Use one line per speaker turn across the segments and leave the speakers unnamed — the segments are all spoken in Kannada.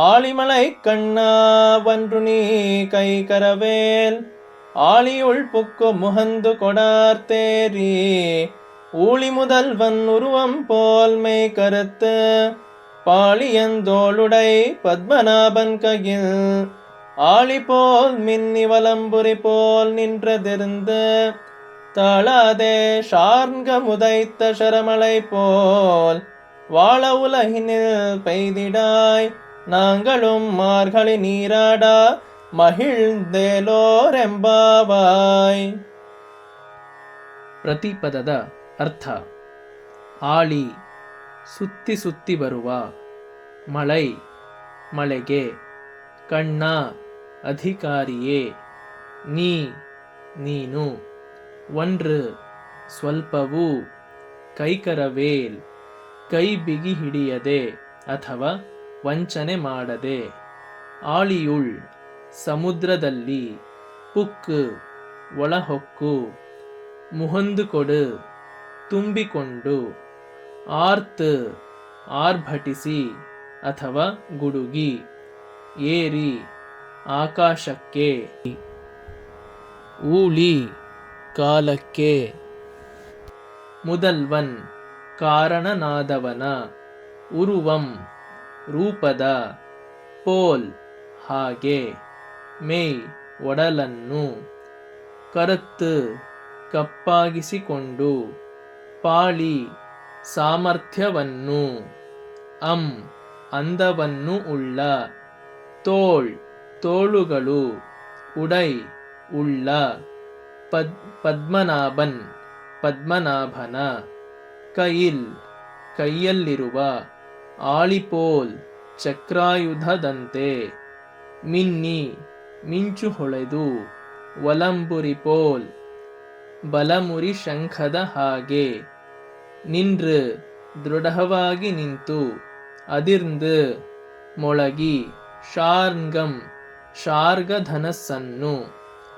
ஆழிமலை கண்ணா வன்று நீ கை கரவேல் ஆழியுள் புக்கு முகந்து கொடார்த்தேரி ஊழி முதல்வன் உருவம் போல் மெய் கருத்து பாளியந்தோளுடை பத்மநாபன் கையில் ஆழி போல் மின்னி வலம்புரி போல் நின்றதிருந்து தாழாதே ஷார்ங்க முதைத்த ஷரமலை போல் வாழ உலகினில் பெய்திடாய் நாங்களும் மார்கழி நீராடா ಮಹಿಳ್ದೇಲೋರೆಂಬಾವಾಯ್.
ಪ್ರತಿಪದದ ಅರ್ಥ: ಆಳಿ, ಸುತ್ತಿ ಸುತ್ತಿ ಬರುವ. ಮಳೈ, ಮಳೆಗೆ. ಕಣ್ಣ, ಅಧಿಕಾರಿಯೇ. ನೀ, ನೀನು. ಒನ್ರು, ಸ್ವಲ್ಪವೂ. ಕೈಕರವೇಲ್, ಕೈ ಬಿಗಿ ಹಿಡಿಯದೆ ಅಥವಾ ವಂಚನೆ ಮಾಡದೆ. ಆಳಿಯುಳ್, ಸಮುದ್ರದಲ್ಲಿ. ಪುಕ್, ಒಳಹೊಕ್ಕು. ಮುಹಂದುಕೊಡು, ತುಂಬಿಕೊಂಡು. ಆರ್ತ್, ಆರ್ಭಟಿಸಿ ಅಥವಾ ಗುಡುಗಿ. ಏರಿ, ಆಕಾಶಕ್ಕೆ. ಊಳಿ, ಕಾಲಕ್ಕೆ. ಮುದಲ್ವನ್, ಕಾರಣನಾದವನ. ಉರುವಂ, ರೂಪದ. ಪೋಲ್, ಹಾಗೆ. ಮೇಯ್, ಒಡಲನ್ನು. ಕರತ್ತು, ಕಪ್ಪಾಗಿಸಿಕೊಂಡು. ಪಾಳಿ, ಸಾಮರ್ಥ್ಯವನ್ನು. ಅಂದವನ್ನು ಉಳ್ಳ. ತೋಳ್, ತೋಳುಗಳು. ಉಡೈ, ಉಳ್ಳ. ಪದ್ಮನಾಭನ್, ಪದ್ಮನಾಭನ. ಕೈಲ್, ಕೈಯಲ್ಲಿರುವ. ಆಳಿಪೋಲ್, ಚಕ್ರಾಯುಧದಂತೆ. ಮಿನ್ನಿ, ಮಿಂಚು ಹೊಳೆದು. ವಲಂಬುರಿಪೋಲ್, ಬಲಮುರಿ ಶಂಖದ ಹಾಗೆ. ನಿನ್ರು, ದೃಢವಾಗಿ ನಿಂತು. ಅದಿರ್ந்து, ಮೊಳಗಿ. ಶಾರ್ಂಗಂ, ಶಾರ್ಗಧನಸ್ಸನ್ನು.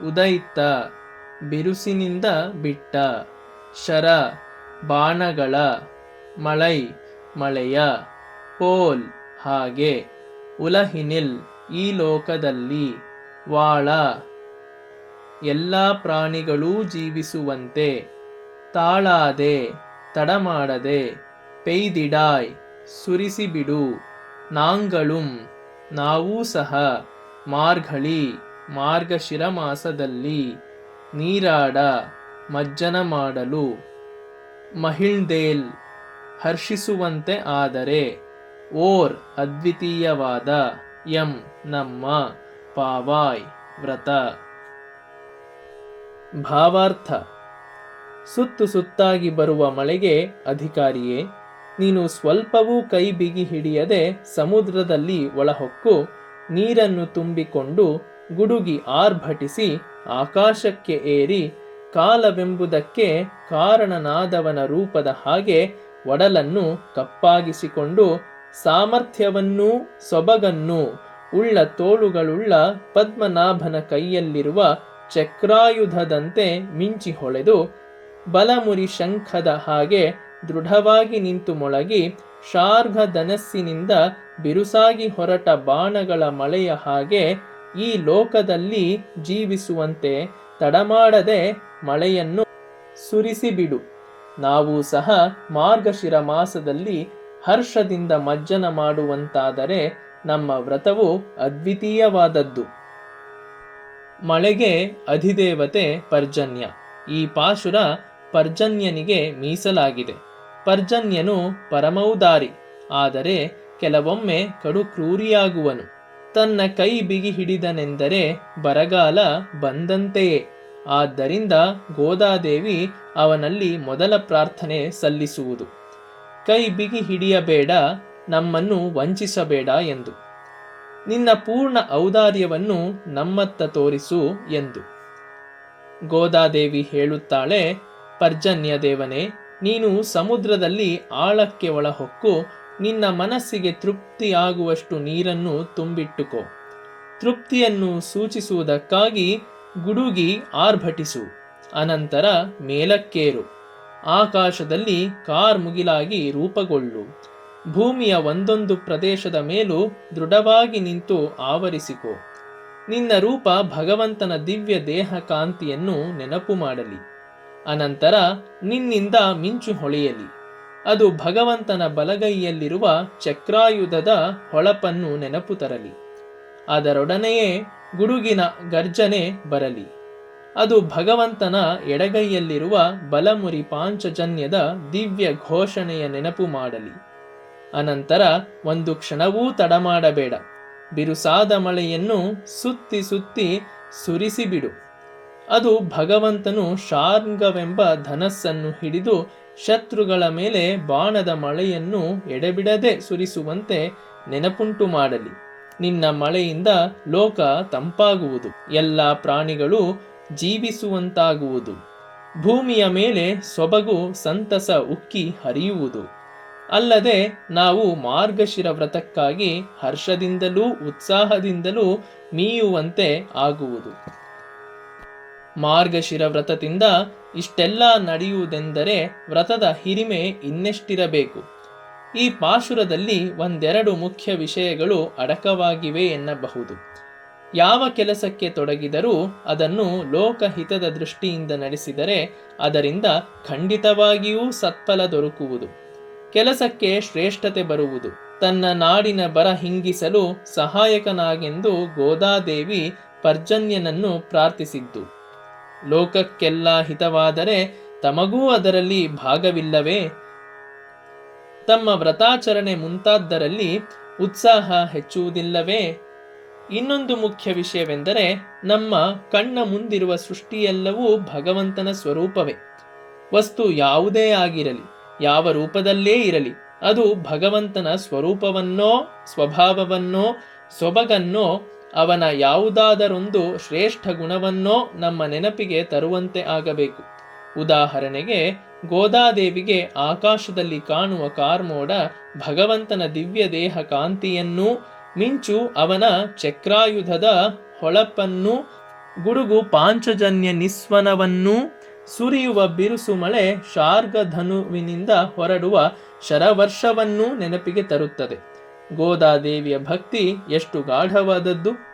ಉದೈತ, ಬಿರುಸಿನಿಂದ ಬಿಟ್ಟ. ಶರ, ಬಾಣಗಳ. ಮಳೈ, ಮಳೆಯ. ಪೋಲ್, ಹಾಗೆ. ಉಲಹಿನಿಲ್, ಈ ಲೋಕದಲ್ಲಿ. ವಾಳ, ಎಲ್ಲ ಪ್ರಾಣಿಗಳೂ ಜೀವಿಸುವಂತೆ. ತಾಳಾದೆ, ತಡಮಾಡದೆ. ಪೆಯ್ದಿಡಾಯ್, ಸುರಿಸಿಬಿಡು. ನಾಂಗಳುಂ, ನಾವೂ ಸಹ. ಮಾರ್ಘಳಿ, ಮಾರ್ಗಶಿರ ಮಾಸದಲ್ಲಿ. ನೀರಾಡ, ಮಜ್ಜನ ಮಾಡಲು. ಮಹಿಳ್ದೇಲ್, ಹರ್ಷಿಸುವಂತೆ ಆದರೆ. ಓರ್, ಅದ್ವಿತೀಯವಾದ. ನಮ್ಮ. ಪಾವಾಯ್, ವ್ರತ. ಭಾವಾರ್ಥ: ಸುತ್ತು ಸುತ್ತಾಗಿ ಬರುವ ಮಳೆಗೆ ಅಧಿಕಾರಿಯೇ, ನೀನು ಸ್ವಲ್ಪವೂ ಕೈ ಬಿಗಿ ಹಿಡಿಯದೆ ಸಮುದ್ರದಲ್ಲಿ ಒಳಹೊಕ್ಕು ನೀರನ್ನು ತುಂಬಿಕೊಂಡು ಗುಡುಗಿ ಆರ್ಭಟಿಸಿ ಆಕಾಶಕ್ಕೆ ಏರಿ ಕಾಲವೆಂಬುದಕ್ಕೆ ಕಾರಣನಾದವನ ರೂಪದ ಹಾಗೆ ಒಡಲನ್ನು ಕಪ್ಪಾಗಿಸಿಕೊಂಡು ಸಾಮರ್ಥ್ಯವನ್ನೂ ಸೊಬಗನ್ನೂ ಉಳ್ಳ ತೋಳುಗಳುಳ್ಳ ಪದ್ಮನಾಭನ ಕೈಯಲ್ಲಿರುವ ಚಕ್ರಾಯುಧದಂತೆ ಮಿಂಚಿ ಹೊಳೆದು ಬಲಮುರಿ ಶಂಖದ ಹಾಗೆ ದೃಢವಾಗಿ ನಿಂತು ಮೊಳಗಿ ಶಾರ್ಘಧನಸ್ಸಿನಿಂದ ಬಿರುಸಾಗಿ ಹೊರಟ ಬಾಣಗಳ ಮಳೆಯ ಹಾಗೆ ಈ ಲೋಕದಲ್ಲಿ ಜೀವಿಸುವಂತೆ ತಡಮಾಡದೆ ಮಳೆಯನ್ನು ಸುರಿಸಿಬಿಡು. ನಾವು ಸಹ ಮಾರ್ಗಶಿರ ಮಾಸದಲ್ಲಿ ಹರ್ಷದಿಂದ ಮಜ್ಜನ ಮಾಡುವಂತಾದರೆ ನಮ್ಮ ವ್ರತವು ಅದ್ವಿತೀಯವಾದದ್ದು. ಮಳೆಗೆ ಅಧಿದೇವತೆ ಪರ್ಜನ್ಯ. ಈ ಪಾಶುರ ಪರ್ಜನ್ಯನಿಗೆ ಮೀಸಲಾಗಿದೆ. ಪರ್ಜನ್ಯನು ಪರಮೌದಾರಿ, ಆದರೆ ಕೆಲವೊಮ್ಮೆ ಕಡು ಕ್ರೂರಿಯಾಗುವನು. ತನ್ನ ಕೈ ಬಿಗಿ ಹಿಡಿದನೆಂದರೆ ಬರಗಾಲ ಬಂದಂತೆಯೇ. ಆದ್ದರಿಂದ ಗೋದಾದೇವಿ ಅವನಲ್ಲಿ ಮೊದಲ ಪ್ರಾರ್ಥನೆ ಕೈ ಬಿಗಿ ಹಿಡಿಯಬೇಡ, ನಮ್ಮನ್ನು ವಂಚಿಸಬೇಡ ಎಂದು. ನಿನ್ನ ಪೂರ್ಣ ಔದಾರ್ಯವನ್ನು ನಮ್ಮತ್ತ ತೋರಿಸು ಎಂದು. ಗೋದಾದೇವಿ ಹೇಳುತ್ತಾಳೆ, ಪರ್ಜನ್ಯ ದೇವನೇ, ನೀನು ಸಮುದ್ರದಲ್ಲಿ ಆಳಕ್ಕೆ ಒಳಹೊಕ್ಕು ನಿನ್ನ ಮನಸ್ಸಿಗೆ ತೃಪ್ತಿಯಾಗುವಷ್ಟು ನೀರನ್ನು ತುಂಬಿಟ್ಟುಕೋ. ತೃಪ್ತಿಯನ್ನು ಸೂಚಿಸುವುದಕ್ಕಾಗಿ ಗುಡುಗಿ ಆರ್ಭಟಿಸು. ಅನಂತರ ಮೇಲಕ್ಕೇರು. ಆಕಾಶದಲ್ಲಿ ಕಾರ್ಮುಗಿಲಾಗಿ ರೂಪುಗೊಳ್ಳು. ಭೂಮಿಯ ಒಂದೊಂದು ಪ್ರದೇಶದ ಮೇಲೂ ದೃಢವಾಗಿ ನಿಂತು ಆವರಿಸಿಕೋ. ನಿನ್ನ ರೂಪ ಭಗವಂತನ ದಿವ್ಯ ದೇಹ ಕಾಂತಿಯನ್ನು ನೆನಪು ಮಾಡಲಿ. ಅನಂತರ ನಿನ್ನಿಂದ ಮಿಂಚು ಹೊಳೆಯಲಿ. ಅದು ಭಗವಂತನ ಬಲಗೈಯಲ್ಲಿರುವ ಚಕ್ರಾಯುಧದ ಹೊಳಪನ್ನು ನೆನಪು ತರಲಿ. ಅದರೊಡನೆಯೇ ಗುಡುಗಿನ ಗರ್ಜನೆ ಬರಲಿ. ಅದು ಭಗವಂತನ ಎಡಗೈಯಲ್ಲಿರುವ ಬಲಮುರಿ ಪಾಂಚಜನ್ಯದ ದಿವ್ಯ ಘೋಷಣೆಯ ನೆನಪು ಮಾಡಲಿ. ಅನಂತರ ಒಂದು ಕ್ಷಣವೂ ತಡಮಾಡಬೇಡ. ಬಿರುಸಾದ ಮಳೆಯನ್ನು ಸುತ್ತಿ ಸುತ್ತಿ ಸುರಿಸಿಬಿಡು. ಅದು ಭಗವಂತನು ಶಾರ್ಂಗವೆಂಬ ಧನಸ್ಸನ್ನು ಹಿಡಿದು ಶತ್ರುಗಳ ಮೇಲೆ ಬಾಣದ ಮಳೆಯನ್ನು ಎಡೆಬಿಡದೆ ಸುರಿಸುವಂತೆ ನೆನಪುಂಟು ಮಾಡಲಿ. ನಿನ್ನ ಮಳೆಯಿಂದ ಲೋಕ ತಂಪಾಗುವುದು. ಎಲ್ಲ ಪ್ರಾಣಿಗಳು ಜೀವಿಸುವಂತಾಗುವುದು. ಭೂಮಿಯ ಮೇಲೆ ಸೊಬಗು ಸಂತಸ ಉಕ್ಕಿ ಹರಿಯುವುದು. ಅಲ್ಲದೆ ನಾವು ಮಾರ್ಗಶಿರ ವ್ರತಕ್ಕಾಗಿ ಹರ್ಷದಿಂದಲೂ ಉತ್ಸಾಹದಿಂದಲೂ ಮೀಯುವಂತೆ ಆಗುವುದು. ಮಾರ್ಗಶಿರ ವ್ರತದಿಂದ ಇಷ್ಟೆಲ್ಲ ನಡೆಯುವುದೆಂದರೆ ವ್ರತದ ಹಿರಿಮೆ ಇನ್ನೆಷ್ಟಿರಬೇಕು. ಈ ಪಾಶುರದಲ್ಲಿ ಒಂದೆರಡು ಮುಖ್ಯ ವಿಷಯಗಳು ಅಡಕವಾಗಿವೆ ಎನ್ನಬಹುದು. ಯಾವ ಕೆಲಸಕ್ಕೆ ತೊಡಗಿದರೂ ಅದನ್ನು ಲೋಕಹಿತದ ದೃಷ್ಟಿಯಿಂದ ನಡೆಸಿದರೆ ಅದರಿಂದ ಖಂಡಿತವಾಗಿಯೂ ಸತ್ಫಲ ದೊರಕುವುದು. ಕೆಲಸಕ್ಕೆ ಶ್ರೇಷ್ಠತೆ ಬರುವುದು. ತನ್ನ ನಾಡಿನ ಬರ ಹಿಂಗಿಸಲು ಸಹಾಯಕನಾಗೆಂದು ಗೋದಾದೇವಿ ಪರ್ಜನ್ಯನನ್ನು ಪ್ರಾರ್ಥಿಸಿದ್ದು. ಲೋಕಕ್ಕೆಲ್ಲ ಹಿತವಾದರೆ ತಮಗೂ ಅದರಲ್ಲಿ ಭಾಗವಿಲ್ಲವೇ? ತಮ್ಮ ವ್ರತಾಚರಣೆ ಮುಂತಾದ್ದರಲ್ಲಿ ಉತ್ಸಾಹ ಹೆಚ್ಚುವುದಿಲ್ಲವೇ? ಇನ್ನೊಂದು ಮುಖ್ಯ ವಿಷಯವೆಂದರೆ ನಮ್ಮ ಕಣ್ಣ ಮುಂದಿರುವ ಸೃಷ್ಟಿಯೆಲ್ಲವೂ ಭಗವಂತನ ಸ್ವರೂಪವೇ. ವಸ್ತು ಯಾವುದೇ ಆಗಿರಲಿ, ಯಾವ ರೂಪದಲ್ಲೇ ಇರಲಿ, ಅದು ಭಗವಂತನ ಸ್ವರೂಪವನ್ನೋ ಸ್ವಭಾವವನ್ನೋ ಸೊಬಗನ್ನೋ ಅವನ ಯಾವುದಾದರೊಂದು ಶ್ರೇಷ್ಠ ಗುಣವನ್ನೋ ನಮ್ಮ ನೆನಪಿಗೆ ತರುವಂತೆ ಆಗಬೇಕು. ಉದಾಹರಣೆಗೆ, ಗೋದಾದೇವಿಗೆ ಆಕಾಶದಲ್ಲಿ ಕಾಣುವ ಕಾರ್ಮೋಡ ಭಗವಂತನ ದಿವ್ಯ ದೇಹ ಕಾಂತಿಯನ್ನೂ, ಮಿಂಚು ಅವನ ಚಕ್ರಾಯುಧದ ಹೊಳಪನ್ನೂ, ಗುಡುಗು ಪಾಂಚಜನ್ಯ ನಿಸ್ವನವನ್ನೂ, ಸುರಿಯುವ ಬಿರುಸು ಮಳೆ ಶಾರ್ಗಧನುವಿನಿಂದ ಹೊರಡುವ ಶರವರ್ಷವನ್ನೂ ನೆನಪಿಗೆ ತರುತ್ತದೆ. ಗೋದಾದೇವಿಯ ಭಕ್ತಿ ಎಷ್ಟು ಗಾಢವಾದದ್ದು!